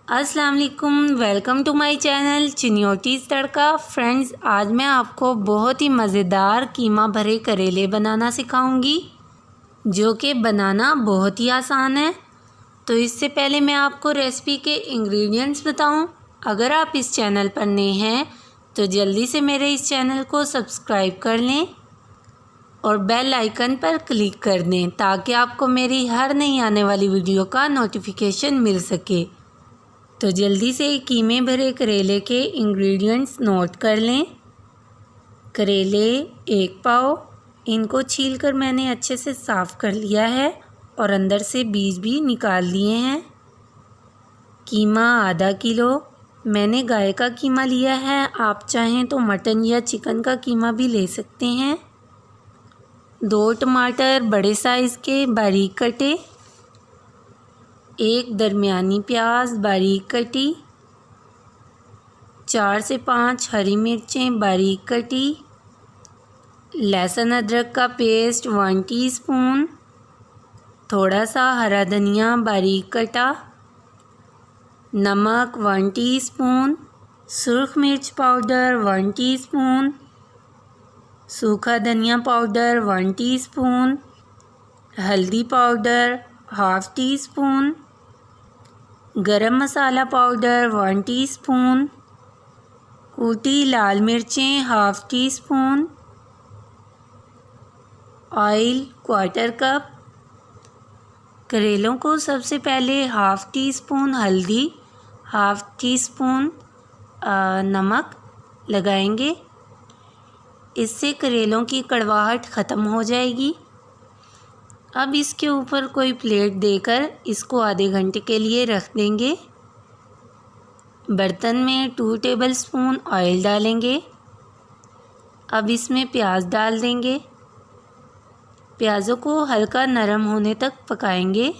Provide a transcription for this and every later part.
अस्सलाम वालेकुम, welcome to my channel Chiniotis Tadka. Friends, आज मैं आपको बहुत ही मज़ेदार कीमा भरे करेले बनाना सिखाऊंगी, जो कि बनाना बहुत ही आसान है। तो इससे पहले मैं आपको रेसिपी के इंग्रेडिएंट्स बताऊं। अगर आप इस चैनल पर नए हैं तो जल्दी से मेरे इस चैनल को सब्सक्राइब कर लें और बेल आइकन पर क्लिक कर दें, ताकि आपको मेरी हर नई आने वाली वीडियो का नोटिफिकेशन मिल सके। तो जल्दी से कीमे भरे करेले के इंग्रेडिएंट्स नोट कर लें। करेले 1 पाव, इनको छीलकर मैंने अच्छे से साफ़ कर लिया है और अंदर से बीज भी निकाल लिए हैं। कीमा आधा किलो, मैंने गाय का कीमा लिया है, आप चाहें तो मटन या चिकन का कीमा भी ले सकते हैं। 2 टमाटर बड़े साइज़ के बारीक कटे, 1 दरमियानी प्याज बारीक कटी, 4 से 5 हरी मिर्चें बारीक कटी, लहसुन अदरक का पेस्ट 1 टीस्पून, थोड़ा सा हरा धनिया बारीक कटा, नमक 1 टीस्पून, सुर्ख मिर्च पाउडर 1 टीस्पून, सूखा धनिया पाउडर 1 टीस्पून, हल्दी पाउडर 1/2 टीस्पून, गरम मसाला पाउडर 1 टीस्पून, कूटी लाल मिर्चें 1/2 टीस्पून, ऑयल 1/4 कप। करेलों को सबसे पहले 1/2 टीस्पून हल्दी, 1/2 टीस्पून नमक लगाएंगे। इससे करेलों की कड़वाहट ख़त्म हो जाएगी। अब इसके ऊपर कोई प्लेट देकर इसको आधे घंटे के लिए रख देंगे। बर्तन में 2 टेबलस्पून ऑयल डालेंगे। अब इसमें प्याज डाल देंगे। प्याज़ों को हल्का नरम होने तक पकाएंगे।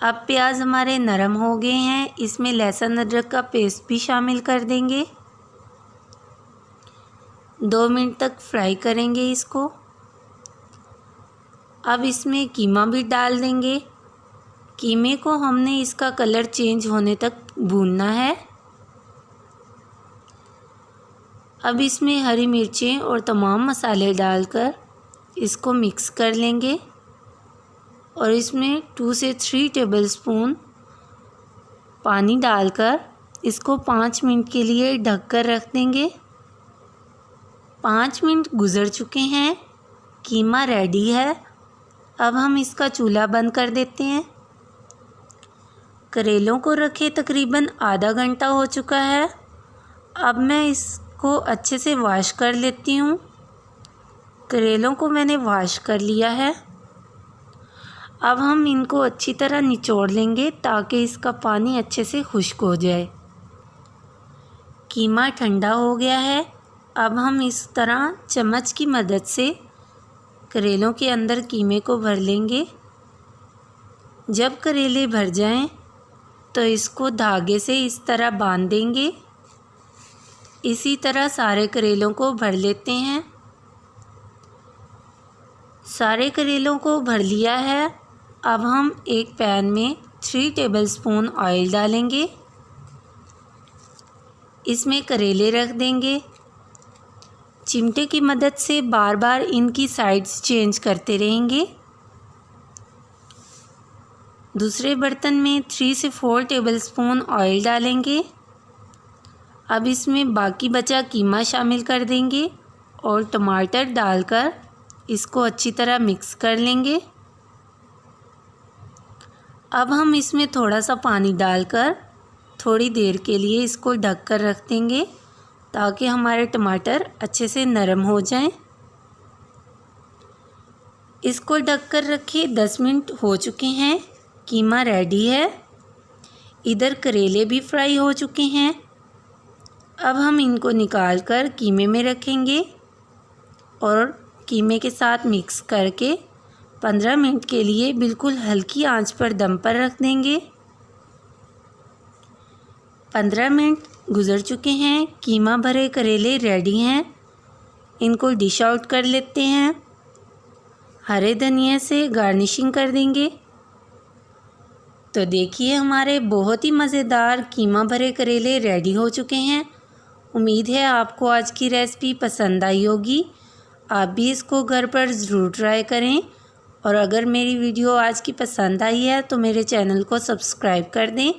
अब प्याज हमारे नरम हो गए हैं, इसमें लहसुन अदरक का पेस्ट भी शामिल कर देंगे। 2 मिनट तक फ्राई करेंगे इसको। अब इसमें कीमा भी डाल देंगे। कीमे को हमने इसका कलर चेंज होने तक भूनना है। अब इसमें हरी मिर्चें और तमाम मसाले डालकर इसको मिक्स कर लेंगे और इसमें 2 से 3 टेबलस्पून पानी डालकर इसको 5 मिनट के लिए ढककर रख देंगे। 5 मिनट गुज़र चुके हैं, कीमा रेडी है। अब हम इसका चूल्हा बंद कर देते हैं। करेलों को रखे तकरीबन आधा घंटा हो चुका है। अब मैं इसको अच्छे से वॉश कर लेती हूँ। करेलों को मैंने वॉश कर लिया है। अब हम इनको अच्छी तरह निचोड़ लेंगे ताकि इसका पानी अच्छे से खुश्क हो जाए। कीमा ठंडा हो गया है। अब हम इस तरह चम्मच की मदद से करेलों के अंदर कीमे को भर लेंगे। जब करेले भर जाएं तो इसको धागे से इस तरह बांध देंगे। इसी तरह सारे करेलों को भर लेते हैं। सारे करेलों को भर लिया है। अब हम एक पैन में 3 टेबलस्पून ऑयल डालेंगे। इसमें करेले रख देंगे। चिमटे की मदद से बार बार इनकी साइड्स चेंज करते रहेंगे। दूसरे बर्तन में 3 से 4 टेबलस्पून ऑयल डालेंगे। अब इसमें बाकी बचा कीमा शामिल कर देंगे और टमाटर डालकर इसको अच्छी तरह मिक्स कर लेंगे। अब हम इसमें थोड़ा सा पानी डालकर थोड़ी देर के लिए इसको ढक कर रख देंगे ताकि हमारे टमाटर अच्छे से नरम हो जाएं। इसको ढक कर रखे 10 मिनट हो चुके हैं, कीमा रेडी है। इधर करेले भी फ्राई हो चुके हैं। अब हम इनको निकाल कर कीमे में रखेंगे और कीमे के साथ मिक्स करके 15 मिनट के लिए बिल्कुल हल्की आंच पर दम पर रख देंगे। 15 मिनट गुज़र चुके हैं, कीमा भरे करेले रेडी हैं। इनको डिश आउट कर लेते हैं। हरे धनिया से गार्निशिंग कर देंगे। तो देखिए हमारे बहुत ही मज़ेदार कीमा भरे करेले रेडी हो चुके हैं। उम्मीद है आपको आज की रेसिपी पसंद आई होगी। आप भी इसको घर पर ज़रूर ट्राई करें और अगर मेरी वीडियो आज की पसंद आई है तो मेरे चैनल को सब्सक्राइब कर दें।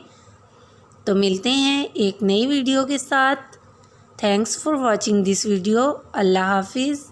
तो मिलते हैं एक नई वीडियो के साथ। Thanks for watching this video. अल्लाह हाफिज़।